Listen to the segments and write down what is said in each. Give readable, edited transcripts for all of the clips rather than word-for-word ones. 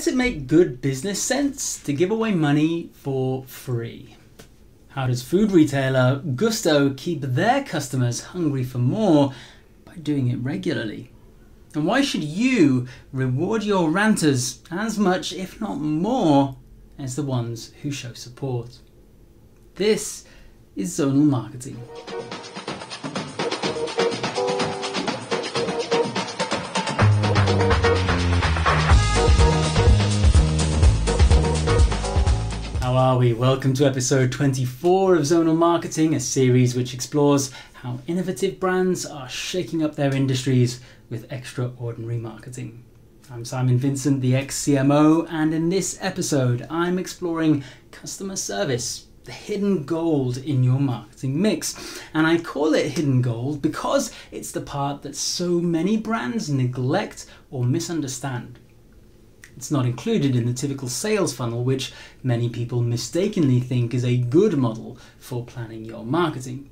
does it make good business sense to give away money for free? How does food retailer Gousto keep their customers hungry for more by doing it regularly? And why should you reward your ranters as much, if not more, as the ones who show support? This is Zonal Marketing. How are we? Welcome to episode 24 of Zonal Marketing, a series which explores how innovative brands are shaking up their industries with extraordinary marketing. I'm Simon Vincent, the ex-CMO, and in this episode I'm exploring customer service, the hidden gold in your marketing mix. And I call it hidden gold because it's the part that so many brands neglect or misunderstand. It's not included in the typical sales funnel, which many people mistakenly think is a good model for planning your marketing.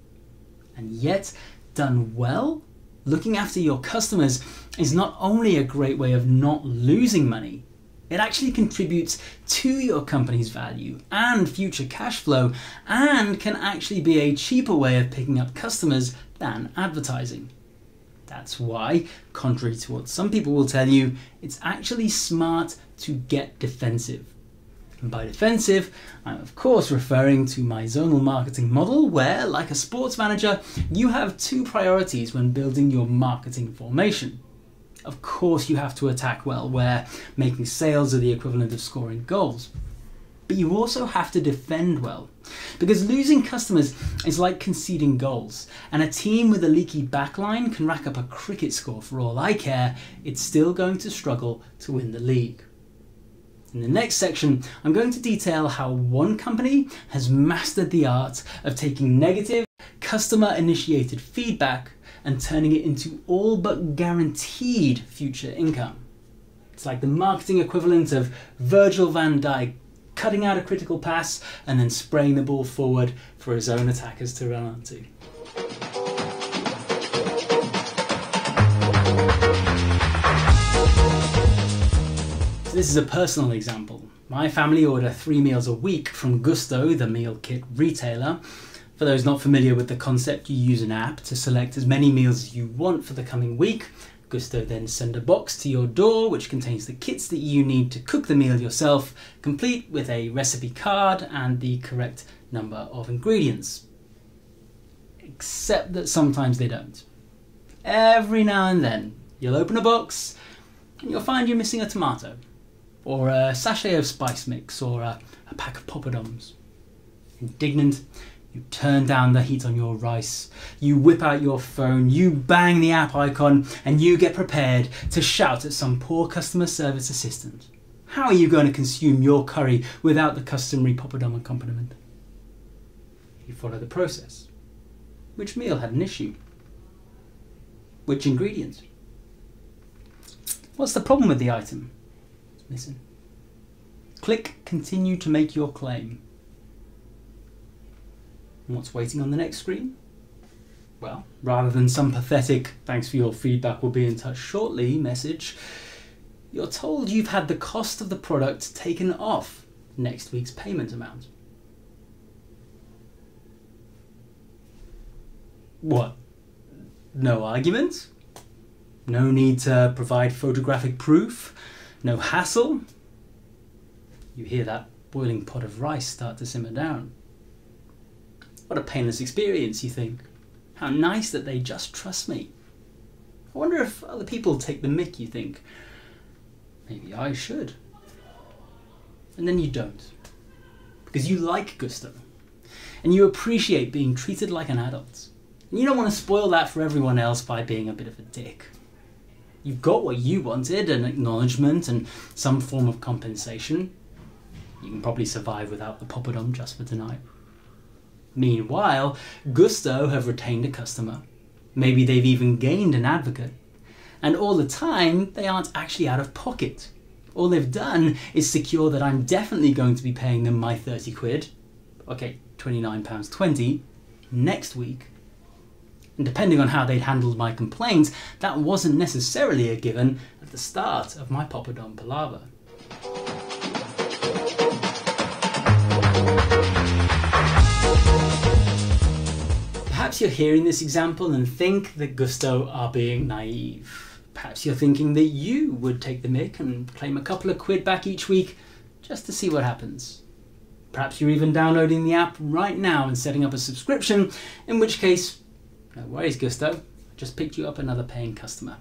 And yet, done well, looking after your customers is not only a great way of not losing money, it actually contributes to your company's value and future cash flow, and can actually be a cheaper way of picking up customers than advertising. That's why, contrary to what some people will tell you, it's actually smart to get defensive. And by defensive, I'm of course referring to my zonal marketing model where, like a sports manager, you have two priorities when building your marketing formation. Of course you have to attack well, where making sales are the equivalent of scoring goals. But you also have to defend well, because losing customers is like conceding goals, and a team with a leaky backline can rack up a cricket score for all I care, it's still going to struggle to win the league. In the next section, I'm going to detail how one company has mastered the art of taking negative, customer-initiated feedback and turning it into all but guaranteed future income. It's like the marketing equivalent of Virgil van Dijk cutting out a critical pass and then spraying the ball forward for his own attackers to run onto. So this is a personal example. My family order 3 meals a week from Gousto, the meal kit retailer. For those not familiar with the concept, you use an app to select as many meals as you want for the coming week. Gousto then send a box to your door which contains the kits that you need to cook the meal yourself, complete with a recipe card and the correct number of ingredients. Except that sometimes they don't. Every now and then you'll open a box and you'll find you're missing a tomato, or a sachet of spice mix, or a pack of poppadoms. Indignant, you turn down the heat on your rice, you whip out your phone, you bang the app icon, and you get prepared to shout at some poor customer service assistant. How are you going to consume your curry without the customary poppadom accompaniment? You follow the process. Which meal had an issue? Which ingredient? What's the problem with the item? It's missing. Click Continue to make your claim. And what's waiting on the next screen? Well, rather than some pathetic "thanks for your feedback, we'll be in touch shortly" message, you're told you've had the cost of the product taken off next week's payment amount. What? No argument? No need to provide photographic proof? No hassle? You hear that boiling pot of rice start to simmer down. What a painless experience, you think. How nice that they just trust me. I wonder if other people take the mick, you think. Maybe I should. And then you don't. Because you like Gousto. And you appreciate being treated like an adult. And you don't want to spoil that for everyone else by being a bit of a dick. You've got what you wanted, an acknowledgement and some form of compensation. You can probably survive without the poppadom just for tonight. Meanwhile, Gousto have retained a customer. Maybe they've even gained an advocate. And all the time, they aren't actually out of pocket. All they've done is secure that I'm definitely going to be paying them my 30 quid, okay, £29.20, next week. And depending on how they'd handled my complaints, that wasn't necessarily a given at the start of my poppadom palaver. Perhaps you're hearing this example and think that Gousto are being naive. Perhaps you're thinking that you would take the mick and claim a couple of quid back each week just to see what happens. Perhaps you're even downloading the app right now and setting up a subscription, in which case, no worries Gousto, I just picked you up another paying customer.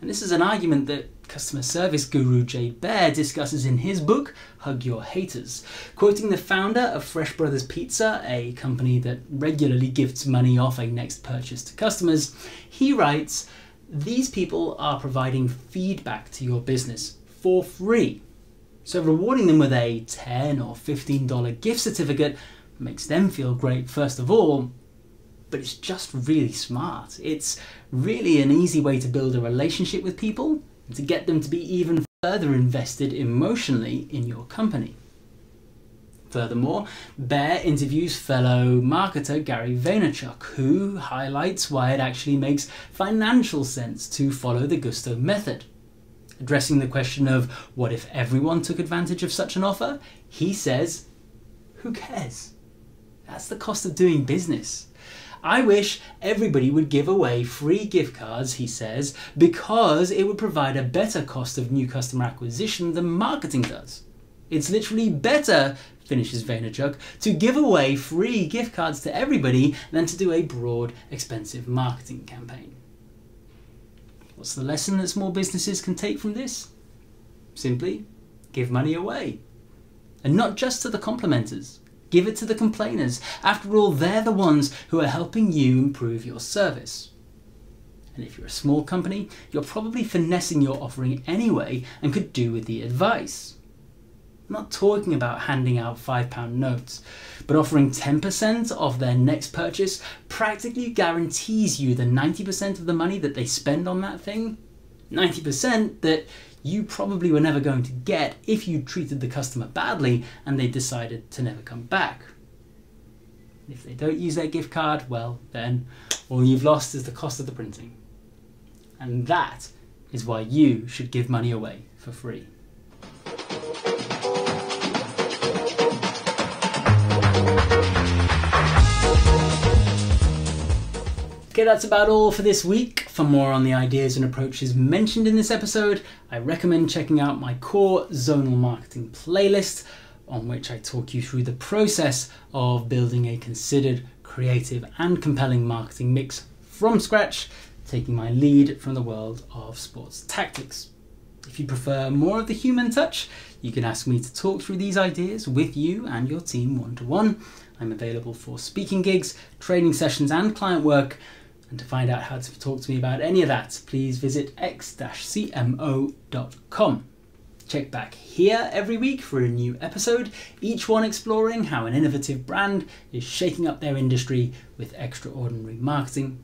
And this is an argument that customer service guru Baer discusses in his book, Hug Your Haters. Quoting the founder of Fresh Brothers Pizza, a company that regularly gifts money off a next purchase to customers, he writes, "These people are providing feedback to your business for free. So rewarding them with a $10 or $15 gift certificate makes them feel great first of all, but it's just really smart. It's really an easy way to build a relationship with people and to get them to be even further invested emotionally in your company." Furthermore, Baer interviews fellow marketer Gary Vaynerchuck, who highlights why it actually makes financial sense to follow the Gousto method. Addressing the question of what if everyone took advantage of such an offer, he says, who cares? That's the cost of doing business. I wish everybody would give away free gift cards, he says, because it would provide a better cost of new customer acquisition than marketing does. It's literally better, finishes Vaynerchuck, to give away free gift cards to everybody than to do a broad, expensive marketing campaign. What's the lesson that small businesses can take from this? Simply, give money away. And not just to the complimenters. Give it to the complainers. After all, they're the ones who are helping you improve your service. And if you're a small company, you're probably finessing your offering anyway and could do with the advice. I'm not talking about handing out £5 notes, but offering 10% of their next purchase practically guarantees you the 90% of the money that they spend on that thing. 90% that you probably were never going to get if you treated the customer badly and they decided to never come back. If they don't use their gift card, well then all you've lost is the cost of the printing. And that is why you should give money away for free. Okay, that's about all for this week. For more on the ideas and approaches mentioned in this episode, I recommend checking out my core Zonal Marketing playlist, on which I talk you through the process of building a considered, creative and compelling marketing mix from scratch, taking my lead from the world of sports tactics. If you prefer more of the human touch, you can ask me to talk through these ideas with you and your team one-to-one. I'm available for speaking gigs, training sessions and client work. And to find out how to talk to me about any of that, please visit x-cmo.com. Check back here every week for a new episode, each one exploring how an innovative brand is shaking up their industry with extraordinary marketing.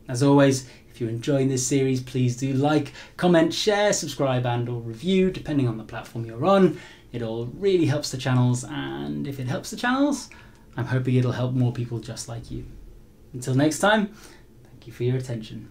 As always, if you're enjoying this series, please do like, comment, share, subscribe and or review, depending on the platform you're on. It all really helps the channels, and if it helps the channels, I'm hoping it'll help more people just like you. Until next time, thank you for your attention.